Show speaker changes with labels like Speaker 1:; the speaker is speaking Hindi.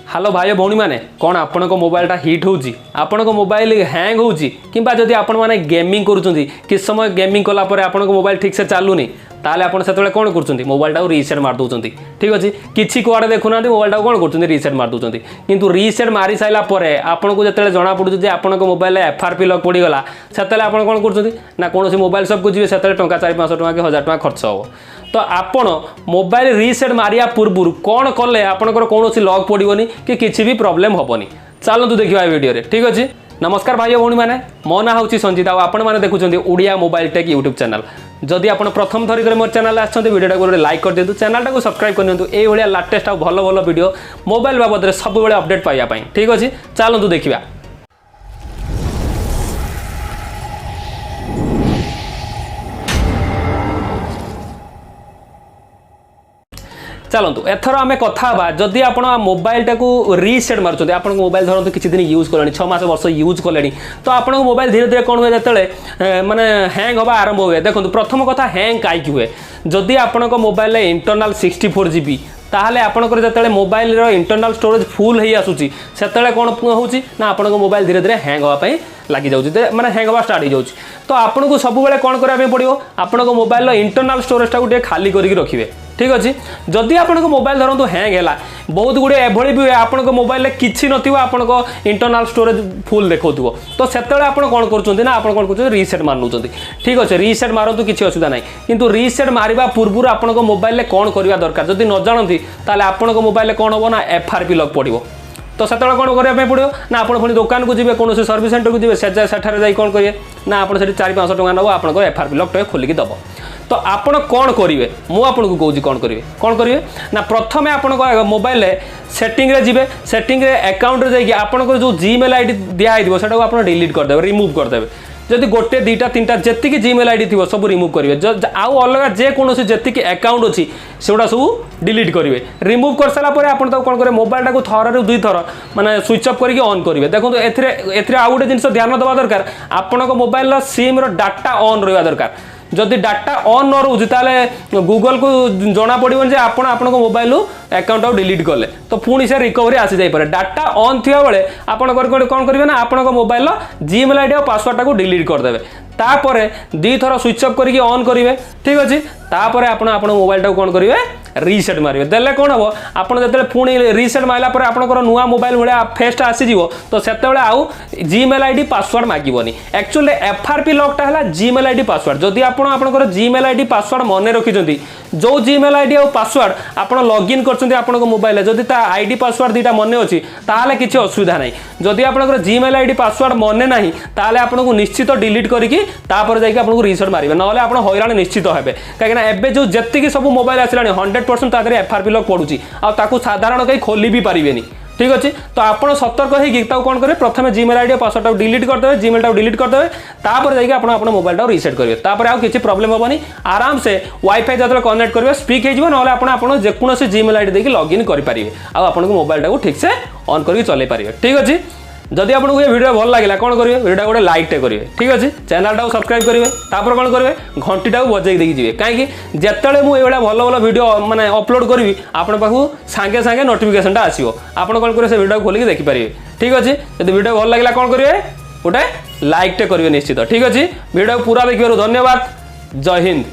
Speaker 1: हेलो भाई भौणी मैंने कौन आपण मोबाइलटा हिट होउची आपण मोबाइल हैंग होउची किंबा जदि आपण माने गेमिंग करूछंती किस समय गेमिंग कला परे आपण मोबाइल ठीक से चालुनी ताले आपण सेतले कोन करछंती मोबाइलटा रीसेट मार दोछंती। ठीक अछि किछि कुआडे देखुना मोबाइलटा कोन करछंती रीसेट मार दोछंती किंतु रीसेट मारी साइला परे आपण को जतले जणा पडुछ जे आपण मोबाइल एफआरपी लॉक पड़ी गला सेतले आपण कोन करछंती ना कोनोसी मोबाइल सब को जिवे सेतले टंका 400-500 टंका के 1000 टंका खर्च हो। तो आपण मोबाइल रीसेट मारिया पूर्व कौन कले आपनकर कौन लॉक पड़ोनी कि किसी भी प्रॉब्लम हेनी चलतु देखा वीडियो रे। ठीक अच्छे नमस्कार भाई भौणी मैंने मो ना हूँ संजीत आपण मैंने देखुं Odia mobile tech YouTube channel जदि आप प्रथम थरिक मोर चैनल आछंती वीडियो को लाइक कर दिंतु चैनल को सब्सक्राइब कर दिंतु ए भलिया लेटेस्ट आ भल भल वीडियो मोबाइल बाबद सब बेले अपडेट पाइबा। ठीक अच्छे चलतु देखा चलतु एथर आम कथा जदि आप मोबाइल टाक रीसेट मार्च आप मोबाइल धरते किसी दिन यूज कले 6 मास वर्ष यूज कले तो आप मोबाइल धीरे धीरे कौन हुए जो माने हैंग हवा आरंभ हुए। देखो प्रथम कथा हैंग कहीं हुए जदि आपण मोबाइल इंटरनल 64 GB ताहले आपनकर जतले मोबाइल रो इंटरनल स्टोरेज फुल हे आसुची सेतले कोन होउची ना आपनको मोबाइल धीरे धीरे हैंग होवा पई लागि जाउची माने हैंग होवा स्टार्ट हो जाउची। तो आपनको सब बेले कोन करिया पे पड़ियो आपनको मोबाइल रो इंटरनल स्टोरेज टा गुटे खाली करिक रखिबे। ठीक अच्छे जदि आपनको मोबाइल धरतु हैंग है बहुत गुड़े एभली भी आपनको मोबाइल किसी नथिबो आपनको इंटरनल स्टोरेज फुल देखो तो सेतले आप कौन कर ना आप कौन कर रीसेट मार नौ। ठीक अच्छे रीसेट मारतु किसी असुविधा ना किंतु रीसेट मारिबा पूर्व आपनको मोबाइल कौन करवा दरकार जदि न जानती ताले आपनको मोबाइल कौन हम ना एफआरपी लॉक पड़ो तो सेतले कौन करने पड़ो ना आप दुकान को जी कौन सर्विस सेंटर को जी सेठारे कौन करेंगे ना आप 400-500 टका नब आप एफआरपी लॉक खोलिक दब। तो आपण कौन करेंगे मु आपको कहूँ कौन करेंगे ना प्रथम आपण मोबाइल सेटिंग रे जीवे सेटिंग रे अकाउंट रे जाइए आपन जो जीमेल आईडी दिखाई से आप डिलीट करदे रिमूव करदे जदि गोटे 2टा 3टा जी जीमेल आईडी थी सब रिमूव करेंगे आउ अलग जेकोसी जी अकाउंट अच्छी से गुड़ा सब डिलीट करेंगे रिमूव कर सारापर आप कौन करेंगे मोबाइल टाक थर 2 थर माने स्विच ऑफ करके ऑन करेंगे। देखो एथिरे आउ गोटे जिन ध्यान देवा दरकार आपण मोबाइल सिम डाटा ऑन रहा दरकार जदि डाटा ऑन न रोचे ताले गूगल को जना पड़े आप मोबाइल अकाउंट डिलीट कले तो पुणी से रिकवरी आसी जाई पारे। डाटा ऑन थिया बेले आपण कौन करेंगे ना आप मोबाइल जीमेल आईडी और पासवर्ड टाक डिलीट करदे तापर 2 थर स्विच ऑफ करके ऑन करेंगे। ठीक अच्छे तापर आप मोबाइल टाक कौन करेंगे रीसेट मारे देले कौन हम आप जो पुणी रीसेट मारला आपंकर नुआ मोबाइल भाया फेसटा आसीज तो से आउ जीमेल आईडी पासवर्ड मागबनी एक्चुअली एफआरपी लॉकटा है जीमेल आईडी पासवर्ड जदि आपंकर जीमेल आईडी पासवर्ड मन रखिंट जो जीमेल आईडी और पासवर्ड आप लॉगिन कर मोबाइल जदि आईडी पासवर्ड 2टा मन अच्छी ताले किसी असुविधा ना जदि आपंकर जीमेल आईडी पासवर्ड मन ना ताले आपको निश्चित डिलीट करके आपको रीसेट मारे ना आप हैरान निश्चित हे कहीं एबे जो जी सब मोबाइल आसला 100% तादरे एफआरपी लॉक पड़ुची आकु साधारण कहीं खोली भी पारे। ठीक अच्छे तो आप सतर्क हो कौन करेंगे प्रथम जीमेल आईडी पासवर्ड डिलीट करदे जीमेल टाक डिलीट करदे तापर जाइए आप मोबाइल टाक रीसेट करेंगे तापर आउ किसी प्रॉब्लम हेनी आराम से वाईफाई जो कनेक्ट करेंगे स्पीक हो ना आप जेकोसी जीमेल आईडी देके लॉगिन करेंगे आपको मोबाइल टाक ठीक से ऑन करके चल पारे। ठीक अच्छे जदि आपको ये वीडियो भल लगे कौन करेंगे वीडियो गोटे लाइक टे करेंगे। ठीक अच्छे चैनल टाक सब्सक्राइब करेंगे तापर कौन करेंगे घंटी टाक बजे देखिए जी कहीं जिते मुझे भल भल वीडियो माने अपलोड करी आप सांगे सांगे नोटिफिकेशनटा आसो आप कौन करेंगे से वीडियो खोलिक देखिपारे। ठीक अच्छे जब वीडियो भल लगे कौन करेंगे गोटे लाइक टे करेंगे निश्चित। ठीक अच्छे वीडियो पूरा देखिए धन्यवाद जय हिंद।